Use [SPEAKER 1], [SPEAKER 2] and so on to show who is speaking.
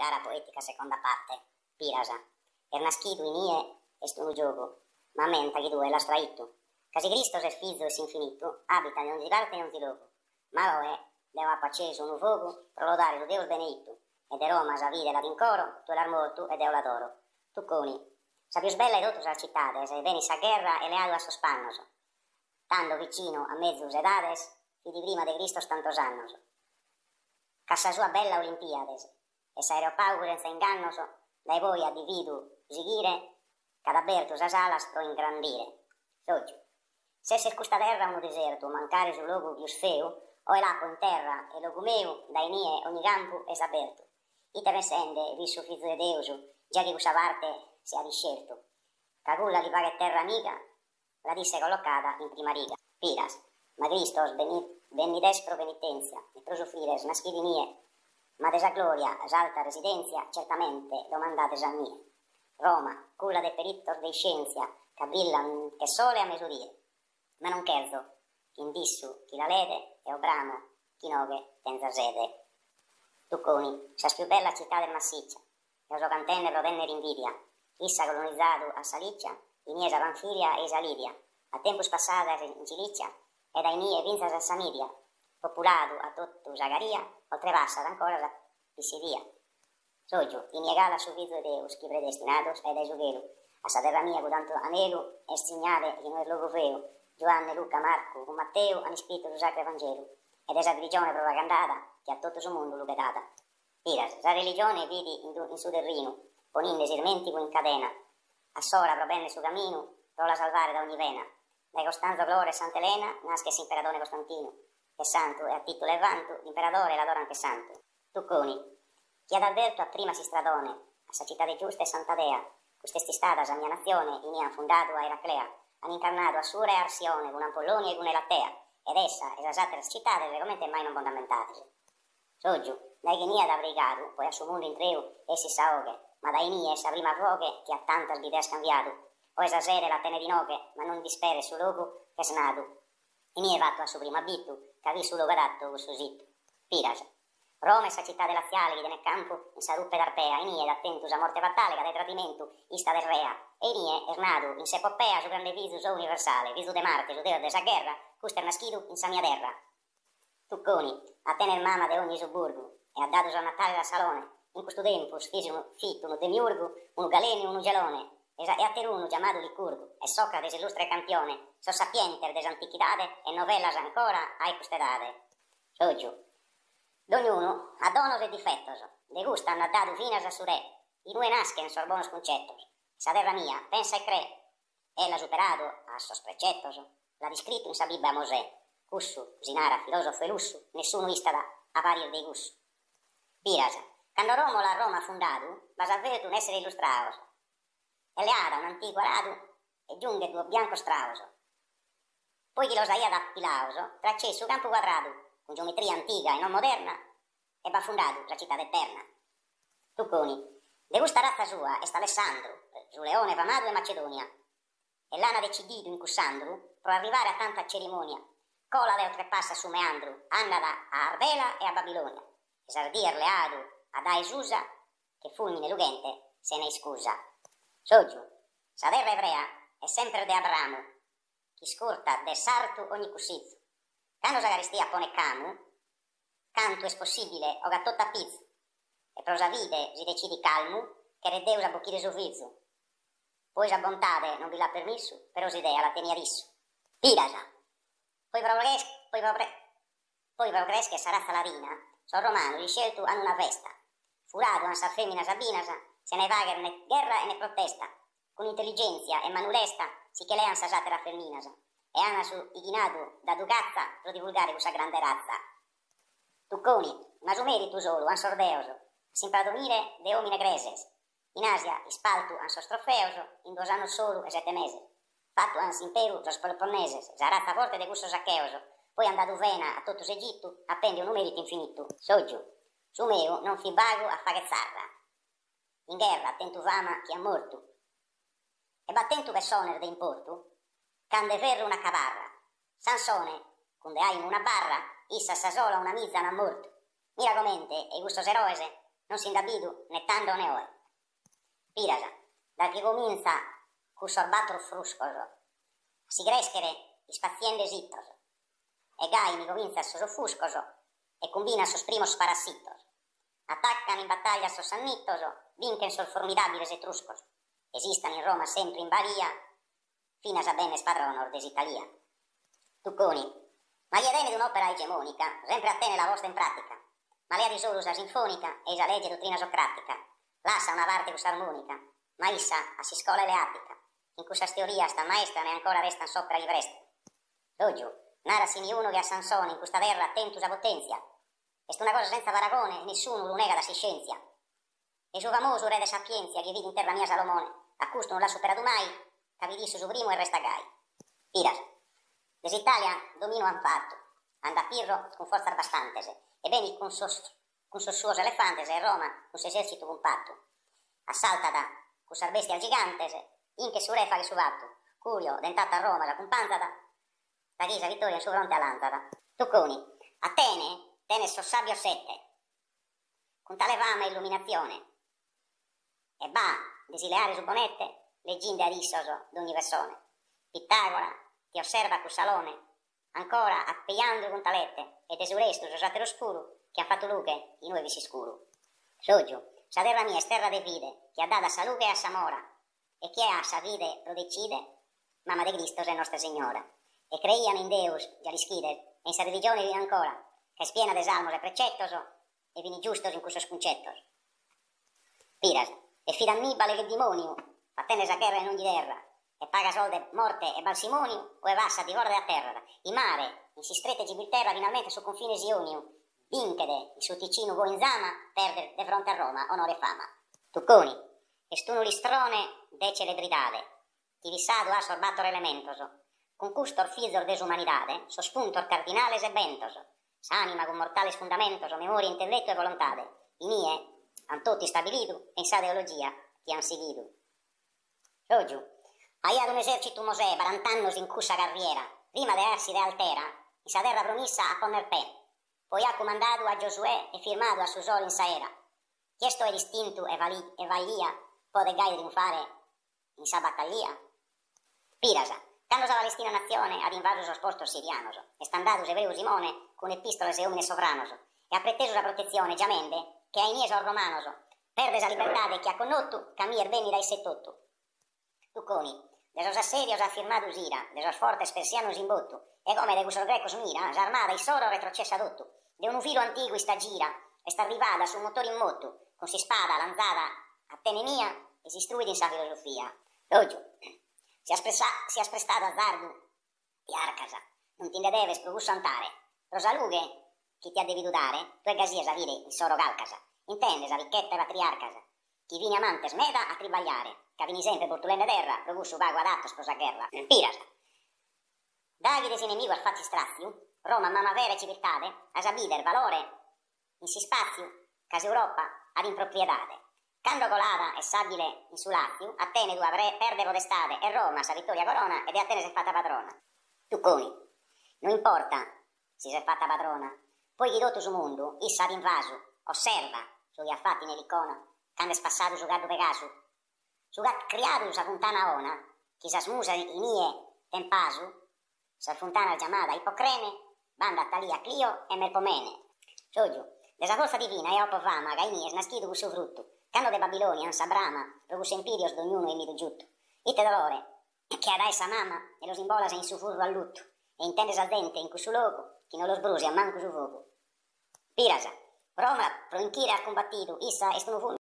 [SPEAKER 1] Gara poetica seconda parte. Pirasa. Nascido in ie est unu giogo, ma menta chi due l'astra ittu. Casi Cristos es fizu es infinitu, abita in ogni parte e in ogni loco. Ma lo è, deo ha acceso unu fogo, pro lodare su Deus benedittu. E de Roma sa vide la vincoro, tu l'ar mortu ed eo l'adoro. Tucconi. Sa più bella ed otus al cittades, e venis a guerra e leado a sospannos. Tando vicino a mezzus edades, chi di prima de Cristos tantos annos. Cassa sua bella Olimpiades, e s'aeropaur senza ingannos, dai voi a dividu sigire, cadabertus as alas pro ingrandire. Soggio. Se es custa terra uno deserto, mancare su logo pius feu, o l'acqua in terra, e logo meu, dai nie ogni campo es aperto. Ite resende, vi su fizu de Deusu, già che usa parte sia discerto. Cagulla li paga terra amica, la disse collocata in prima riga. Piras, ma Cristos venides pro penitenzia, e pro soffrires nascidi nie, ma desa gloria, esalta residenzia, certamente domandates a mie. Roma, culla de peritos de scienzia, che brillan che sole a mesurie. Ma non cherzo, chi indissu, chi la lede, e obramo, chi noghe, tenza sede. Tucconi, sa più bella città del massiccia, e oso cantenne provenne l'invidia, issa colonizzato a Salicia, in iesa Panfilia e Isalidia, a tempus passata in Cilicia, ed ai nie vinzas a Samiria, populato a tottu Zagaria, oltrepassat ancora la Pisidia. Soggio, iniegala su viso de Deus, chi predestinados ed esughelu, a sa terra mia, cu tanto anelu, e signale chi non è logo feu, Giovanni, Luca, Marco, con Matteo, hanno scritto il Sacro Vangelo, ed esa religione propagandata, che a tutto il mondo lo data. Piras, sa religione vidi in su terreno, poninde sirmenti in catena, a sola provenne su cammino, pro la salvare da ogni vena. Dai Costanzo Glore e Sant'Elena, nasce imperatore Costantino, che santo e a titolo e vanto, l'imperatore l'adora anche santo. Tucconi, chi ad avverto a prima si stradone, a sa città de giusta e Santa Dea, quest'esti stata sa mia nazione, in han fondato a Eraclea, han incarnato a Sura e Arsione, con Apollonia e con Elatea, ed essa, esasate le città, veramente mai non fondamentate. Soggio, dai che nia da brigato, poi a suo mondo in treu, essi saoghe, ma dai nie essa prima fuoche, che a tantas vite scambiato, o esa sere la tene di noche, ma non dispere su loco che snato. E nie fatto a suo primo abitu, che avì su loco adatto con suo sito. Piras. Roma, essa città dell'aziale, che nel campo, in sa ruppe d'arpea, e nie d'attentus a morte fatale, che da tradimento, ista del rea, e nie, esnato, in sepopea, su grande visu, so universale, visu de Marte, su Deo de sa guerra, custer nascido in sa mia terra. Tucconi, a tener mama de ogni suburgo, e ha dato a Natale da Salone, in questo tempo fisi un fitto, uno demiurgo, uno galeno, uno gelone, e a teruno chiamato Licurgo, e Socrate, illustre campione, so sapienter des antichitade, e novellas ancora ai custedade. Soggio. D'ognuno ha donos e difettos, de gusto hanno dato finas a su re, i due nascen sorbonos concettos, sa terra mia, pensa e cre, ella superato a sos precettos, l'ha descritto in sa Bibbia Mosè, cussu, Sinara, filosofo e lussu, nessuno istada a parir dei gussu. Piras, quando Romola a Roma fundato, vas avverto un essere illustraos, e le ada un antico arado, e giunge due bianco strauso. Poi chi lo saia da Pilauso, tracce su campo quadrato, con geometria antica e non moderna, e va fundato la città eterna. Tucconi, de gusta razza sua est Alessandro, su leone famato e Macedonia, e l'ana decidido in Cussandru, pro arrivare a tanta cerimonia, cola de oltrepassa su Meandru, andata a Arbela e a Babilonia, e sardir leado ad Aesusa, che fulmine lugente se ne scusa. Soggio, sa terra ebrea è sempre de Abramo, chi scurta de sartu ogni cussizzo. Quando Sagaristia pone camu, canto es possibile o gattotta pizzo, e prosa vide si decidi calmu, che re Deus a bocchire su vizzo. Poi sa bontade non vi l'ha permesso, però si idea la tenia disso. Pirasa. Poi progres che sarà salarina, so romano riscelto hanno una festa. Furato an sa femmina sabinasa, se ne vaga né guerra e ne protesta, con intelligenza e manulesta, si che lean sa satera femminasa, e hanno su ighinato da ducazza pro divulgare questa grande razza. Tucconi, ma su merito solo, an sordeoso, s'impadronire de omine greses, in Asia ispaltu an sos trofeoso, in 2 anni solo e 7 mesi, fatto ans imperu sos peloponneses, sa razza forte de gusto saccheoso, poi andato vena a tutto Egitto, appende un merito infinito. Soggio, su meu non fi vago a fare zarra. In guerra attento fama chi ha morto, e battento persone de importo, cande ferro una cavarra. Sansone, quando hai in una barra, issa sa sola una mizza non morto. Miragomente, e gustos eroese, non si indabidu né tanto né oe. Pirasa, dal che comienza cu sorbatro fruscoso, si crescere ispaziende sittos, e gai mi comienza sos offuscoso, e combina sos primos parasitos. Attaccan in battaglia sos sannittoso, vinquen sos formidabiles etruscos. Esistan in Roma sempre in baria, finas a bene spadronor des'Italia. Tucconi, ma gli edeni d'un'opera egemonica, sempre attene la vostra in pratica, ma lea di solusa sinfonica, e la legge dottrina socratica, lassa una parte armonica, ma issa a si scola eleatica, in cussa teoria sta maestra ne ancora restan sopra i vreste. Dogiu, nara sini uno che a Sansone in questa terra tentus a potenzia, est una cosa senza paragone, e nessuno lo nega da si scienzia. E suo famoso re de sapienzia che vidi in terra mia Salomone, a custo non l'ha superato mai, che vi disse su primo e resta gai. Piras, des'Italia domino han fatto, anda Pirro con forza abastantese, e beni con sos suos elefantese, e Roma con suo esercito compatto. Assaltata con sar bestia gigantese, in che su re fa che su vatto, Curio, dentata a Roma, la compantata, la chiesa vittoria in su fronte all'anzata. Tucconi, Atene, tene so sabio sette, con tale fama e illuminazione, e va desileare su bonette, legginde ad issoso d'ogni persone. Pitagora ti osserva cu salone, ancora appigliando con talette, e tesurestu sosatero scuro, che han fatto luce in nuovi si scuro. Soggio, sa terra mia è terra de fide, che ha data sa luce a Samora, e che ha sa vide lo decide, mamma de Cristo è Nostra Signora. E creiano in Deus, già rischides, e in sa religione vive ancora, che è piena de salmos e precettoso, e vini giustos in cusos concettos. Piras, e fida Annibale che demonio, fattene sa guerra e non gli terra, e paga solde morte e balsimonio, o e vassa di a terra, in mare, in si strette Gibilterra, finalmente sul confine Sionio, vinchede il suo Ticino go in zama, perde de fronte a Roma onore e fama. Tucconi, estuno listrone de celebridade, ti vissado ha sorbattor elementoso, con custor fizor desumanidade, sospuntor cardinales e bentoso, s'anima con mortales fundamentoso, memoria, intelletto e volontade, inie, han tutti stabilito, e in sa ideologia ti han seguito. Sogiu, aiad un esercito Mosè, 40 annos in cussa carriera, prima de ersi de altera, in sa terra promissa a poner pe, poi ha comandado a Giosuè e firmato a su sol in sa era. Chiesto è distinto e valia, pode gai triunfare in sa battaglia. Pirasa, quando sa Palestina nazione ad invaso sos postos sirianos, e standatus ebreus Simone con epistoles e omnes sopranos, e ha preteso sa protezione giamende, che ai niesos romanos, perde sa libertade che ha connotto, camir beni dai settotto. Tucconi, de sos assedios ha firmato ira, de sos fortes persianos in botto, e come de cusos grecos mira, s'armada e soro retrocessa dotto, de un filo antico sta gira, e sta arrivata su un motore in moto, con si spada lanzata a tenemia, e si istruita in sa filosofia. Doggio, si ha sprestato a zardu di Arcasa, non ti ne deves progusso antare, rosa lughe, chi ti ha devido dare, tu e gasia sa vide in soro calcasa, intende sa ricchetta e patriarcasa, chi vini amante smeda a tribagliare, che vini sempre portulenne terra, progusso vago adatto sposa guerra, pirasa. Davide si nemico al fatti strazio, Roma mamma vera e civiltade, a sabide il valore, in si spazio, casa Europa ad impropriedade. Cando colata e sabile in su Lazio, Atene tu perde potestade, e Roma sa vittoria corona, ed è Atene si è fatta padrona. Tucconi, non importa si è fatta padrona, poi chi tutto su mondo, issa ad invaso, osserva su chi ha fatti nell'icona, quando è spassato su gaddo Pegaso, su gat criato sa fontana ona, chi sa smusa inie tempasu, sa fontana chiamata Ippocrene, banda Talia Clio e Melpomene. Soggio, desa forza divina e oppo fama, che inie naschido con suo frutto, cando de Babilonia ansa brama, progus empirios d'ognuno e mido giutto. Ite dolore, che ad essa mamma, e los imbolas in su furro al lutto, e intendes al dente in cusu loco, chi non los brusi a manco su fuoco. Pirasa, Roma pro inchire ha combattito, issa est uno